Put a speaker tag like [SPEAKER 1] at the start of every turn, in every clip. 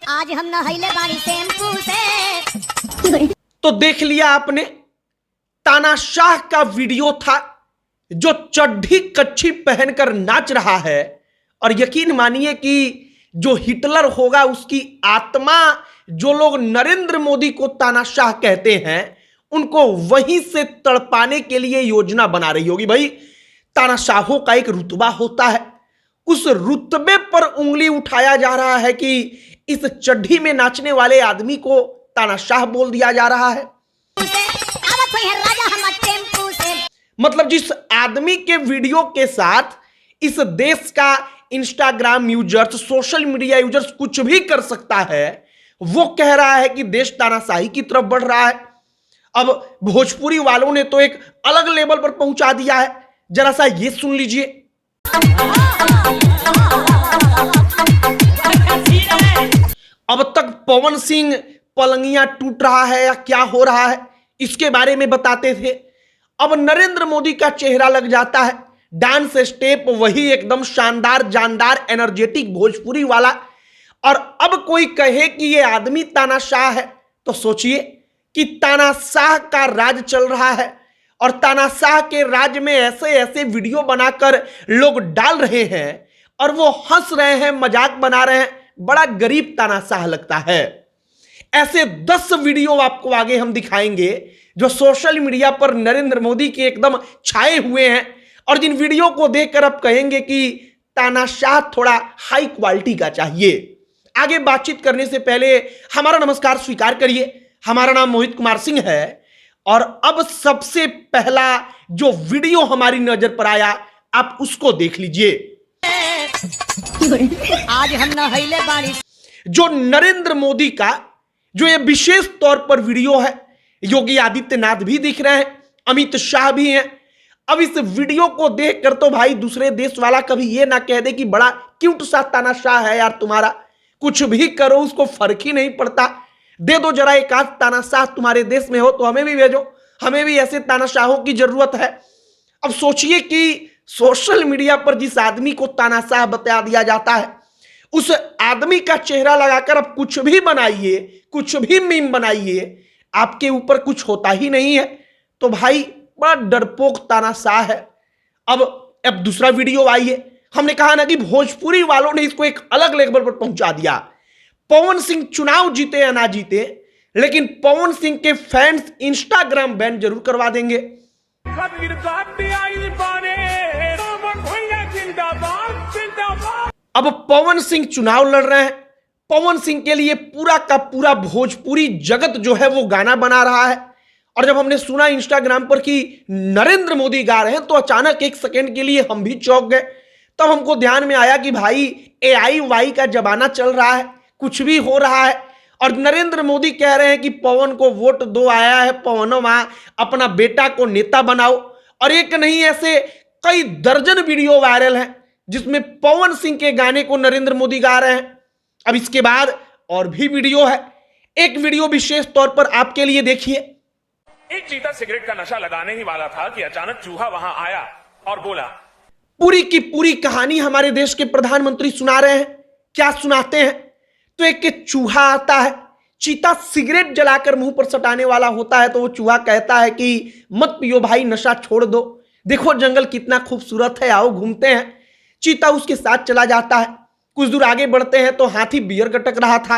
[SPEAKER 1] आज हम नहाइले बाड़ी शैम्पू से।
[SPEAKER 2] तो देख लिया आपने, तानाशाह का वीडियो था जो चड्ढी कच्छी पहनकर नाच रहा है। और यकीन मानिए कि जो हिटलर होगा उसकी आत्मा, जो लोग नरेंद्र मोदी को तानाशाह कहते हैं, उनको वहीं से तड़पाने के लिए योजना बना रही होगी। भाई, तानाशाहों का एक रुतबा होता है, उस रुतबे पर उंगली उठाया जा रहा है कि इस चड्ढी में नाचने वाले आदमी को तानाशाह बोल दिया जा रहा है। मतलब जिस आदमी के वीडियो के साथ इस देश का Instagram users, social media users कुछ भी कर सकता है, वो कह रहा है कि देश तानाशाही की तरफ बढ़ रहा है। अब भोजपुरी वालों ने तो एक अलग लेवल पर पहुंचा दिया है। जरा सा ये सुन लीजिए। अब तक पवन सिंह पलंगियां टूट रहा है या क्या हो रहा है, इसके बारे में बताते थे। अब नरेंद्र मोदी का चेहरा लग जाता है, डांस स्टेप वही एकदम शानदार जानदार एनर्जेटिक भोजपुरी वाला। और अब कोई कहे कि ये आदमी तानाशाह है, तो सोचिए कि तानाशाह का राज चल रहा है और तानाशाह के राज में ऐसे ऐसे वीडियो बनाकर लोग डाल रहे हैं और वो हंस रहे हैं, मजाक बना रहे हैं। बड़ा गरीब तानाशाह लगता है। ऐसे 10 वीडियो आपको आगे हम दिखाएंगे जो सोशल मीडिया पर नरेंद्र मोदी के एकदम छाए हुए हैं और जिन वीडियो को देखकर आप कहेंगे कि तानाशाह थोड़ा हाई क्वालिटी का चाहिए। आगे बातचीत करने से पहले हमारा नमस्कार स्वीकार करिए। हमारा नाम मोहित कुमार सिंह है और अब सबसे पहला जो वीडियो हमारी नजर पर आया, आप उसको देख लीजिए।
[SPEAKER 1] आज हम नहाइले बाड़ी।
[SPEAKER 2] जो नरेंद्र मोदी का जो ये विशेष तौर पर वीडियो है, योगी आदित्यनाथ भी दिख रहे हैं, अमित शाह भी हैं। अब इस वीडियो को देखकर तो भाई दूसरे देश वाला कभी ये ना कह दे कि बड़ा क्यूट सा तानाशाह है यार तुम्हारा, कुछ भी करो उसको फर्क ही नहीं पड़ता। दे दो जरा एक आध तानाशाह तुम्हारे देश में हो तो हमें भी भेजो, हमें भी ऐसे तानाशाहों की जरूरत है। अब सोचिए कि सोशल मीडिया पर जिस आदमी को तानाशाह बता दिया जाता है, उस आदमी का चेहरा लगाकर अब कुछ भी बनाइए, कुछ भी मीम बनाइए, आपके ऊपर कुछ होता ही नहीं है। तो भाई बड़ा डरपोक तानाशाह है। अब दूसरा वीडियो आइए। हमने कहा ना कि भोजपुरी वालों ने इसको एक अलग लेवल पर पहुंचा दिया। पवन सिंह चुनाव जीते या ना जीते, लेकिन पवन सिंह के फैंस इंस्टाग्राम बैन जरूर करवा देंगे। अब पवन सिंह चुनाव लड़ रहे हैं। पवन सिंह के लिए पूरा का पूरा भोजपुरी जगत जो है वो गाना बना रहा है। और जब हमने सुना इंस्टाग्राम पर कि नरेंद्र मोदी गा रहे हैं, तो अचानक एक सेकंड के लिए हम भी चौंक गए। तब हमको ध्यान में आया कि भाई AI वाई का जमाना चल रहा है, कुछ भी हो रहा है। और नरेंद्र मोदी कह रहे हैं कि पवन को वोट दो, आया है पवनवा, अपना बेटा को नेता बनाओ। और एक नहीं, ऐसे कई दर्जन वीडियो वायरल हैं जिसमें पवन सिंह के गाने को नरेंद्र मोदी गा रहे हैं। अब इसके बाद और भी वीडियो है। एक वीडियो विशेष तौर पर आपके लिए देखिए।
[SPEAKER 3] एक चीता सिगरेट का नशा लगाने ही वाला था कि अचानक चूहा वहां आया और बोला।
[SPEAKER 2] पूरी की पूरी कहानी हमारे देश के प्रधानमंत्री सुना रहे हैं। क्या सुनाते हैं? तो एक चूहा आता है, चीता सिगरेट जलाकर मुंह पर सटाने वाला होता है, तो वो चूहा कहता है कि मत पियो भाई, नशा छोड़ दो, देखो जंगल कितना खूबसूरत है, आओ घूमते हैं। चीता उसके साथ चला जाता है। कुछ दूर आगे बढ़ते हैं तो हाथी बियर गटक रहा था।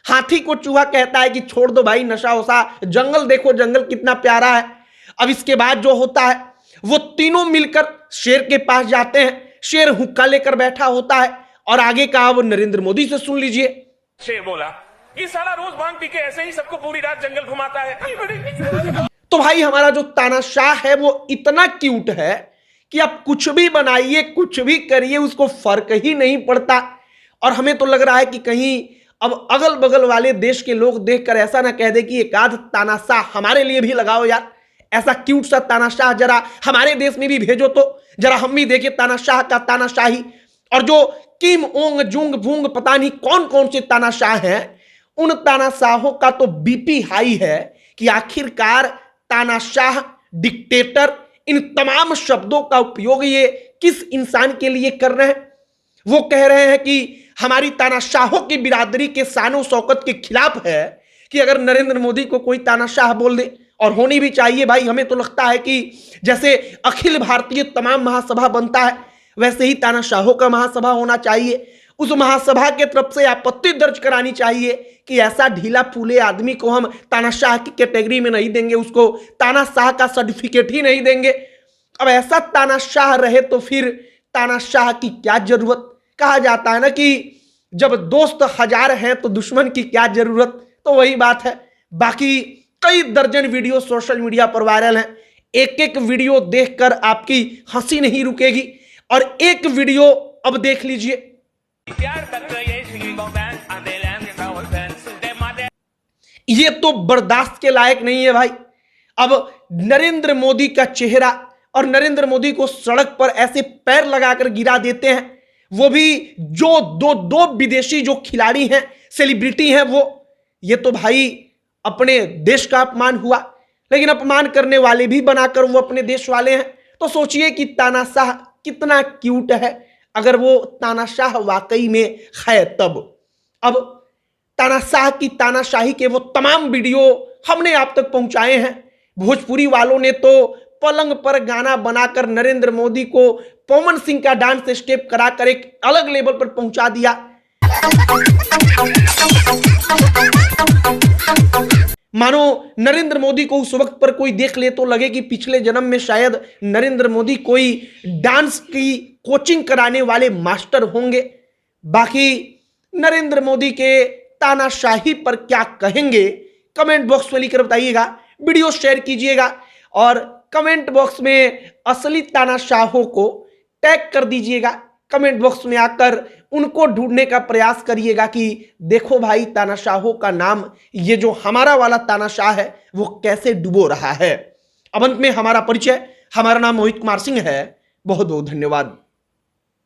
[SPEAKER 2] हाथी को चूहा कहता है कि छोड़ दो भाई, नशा वशा, जंगल देखो, जंगल कितना प्यारा है। अब इसके बाद जो होता है, वो तीनों मिलकर शेर के पास जाते हैं। शेर हुक्का लेकर बैठा होता है और आगे का अब नरेंद्र मोदी से सुन लीजिए।
[SPEAKER 3] शेर बोला कि साला रोज भांग पी के ऐसे ही सबको पूरी रात जंगल घुमाता है।
[SPEAKER 2] तो भाई हमारा जो तानाशाह है वो इतना क्यूट है कि आप कुछ भी बनाइए, कुछ भी करिए, उसको फर्क ही नहीं पड़ता। और हमें तो लग रहा है कि कहीं अब अगल बगल वाले देश के लोग देखकर ऐसा ना कह दे कि एक आध तानाशाह हमारे लिए भी लगाओ यार, ऐसा क्यूट सा तानाशाह जरा हमारे देश में भी भेजो, तो जरा हम भी देखें तानाशाह का तानाशाही। और जो किम ओंग जुंग भूंग पता नहीं कौन कौन से तानाशाह हैं, उन तानाशाहों का तो बीपी हाई है कि आखिरकार तानाशाह, डिक्टेटर, इन तमाम शब्दों का उपयोग ये किस इंसान के लिए कर रहे हैं। वो कह रहे हैं कि हमारी तानाशाहों की बिरादरी के शानो शौकत के खिलाफ है कि अगर नरेंद्र मोदी को कोई तानाशाह बोल दे, और होनी भी चाहिए भाई। हमें तो लगता है कि जैसे अखिल भारतीय तमाम महासभा बनता है वैसे ही तानाशाहों का महासभा होना चाहिए। उस महासभा के तरफ से आपत्ति दर्ज करानी चाहिए कि ऐसा ढीला फूले आदमी को हम तानाशाह की कैटेगरी में नहीं देंगे, उसको तानाशाह का सर्टिफिकेट ही नहीं देंगे। अब ऐसा तानाशाह रहे तो फिर तानाशाह की क्या जरूरत। कहा जाता है ना कि जब दोस्त हजार हैं तो दुश्मन की क्या जरूरत, तो वही बात है। बाकी कई दर्जन वीडियो सोशल मीडिया पर वायरल हैं। एक एक वीडियो देखकर आपकी हंसी नहीं रुकेगी, और एक वीडियो अब देख लीजिए। ये तो बर्दाश्त के लायक नहीं है भाई। अब नरेंद्र मोदी का चेहरा और नरेंद्र मोदी को सड़क पर ऐसे पैर लगाकर गिरा देते हैं, वो भी जो दो विदेशी जो खिलाड़ी हैं, सेलिब्रिटी हैं वो। ये तो भाई अपने देश का अपमान हुआ, लेकिन अपमान करने वाले भी बनाकर वो अपने देश वाले हैं। तो सोचिए कि तानाशाह कितना क्यूट है, अगर वो तानाशाह वाकई में है तब। अब तानाशाह की तानाशाही के वो तमाम वीडियो हमने आप तक पहुंचाए हैं। भोजपुरी वालों ने तो पलंग पर गाना बनाकर नरेंद्र मोदी को पवन सिंह का डांस स्टेप कराकर एक अलग लेवल पर पहुंचा दिया। मानो नरेंद्र मोदी को उस वक्त पर कोई देख ले तो लगे कि पिछले जन्म में शायद नरेंद्र मोदी कोई डांस की कोचिंग कराने वाले मास्टर होंगे। बाकी नरेंद्र मोदी के तानाशाही पर क्या कहेंगे कमेंट बॉक्स में लिखकर बताइएगा। वीडियो शेयर कीजिएगा और कमेंट बॉक्स में असली तानाशाहों को टैग कर दीजिएगा। कमेंट बॉक्स में आकर उनको ढूंढने का प्रयास करिएगा कि देखो भाई तानाशाहों का नाम, ये जो हमारा वाला तानाशाह है वो कैसे डुबो रहा है। अब अंत में हमारा परिचय, हमारा नाम मोहित कुमार सिंह है। बहुत बहुत धन्यवाद।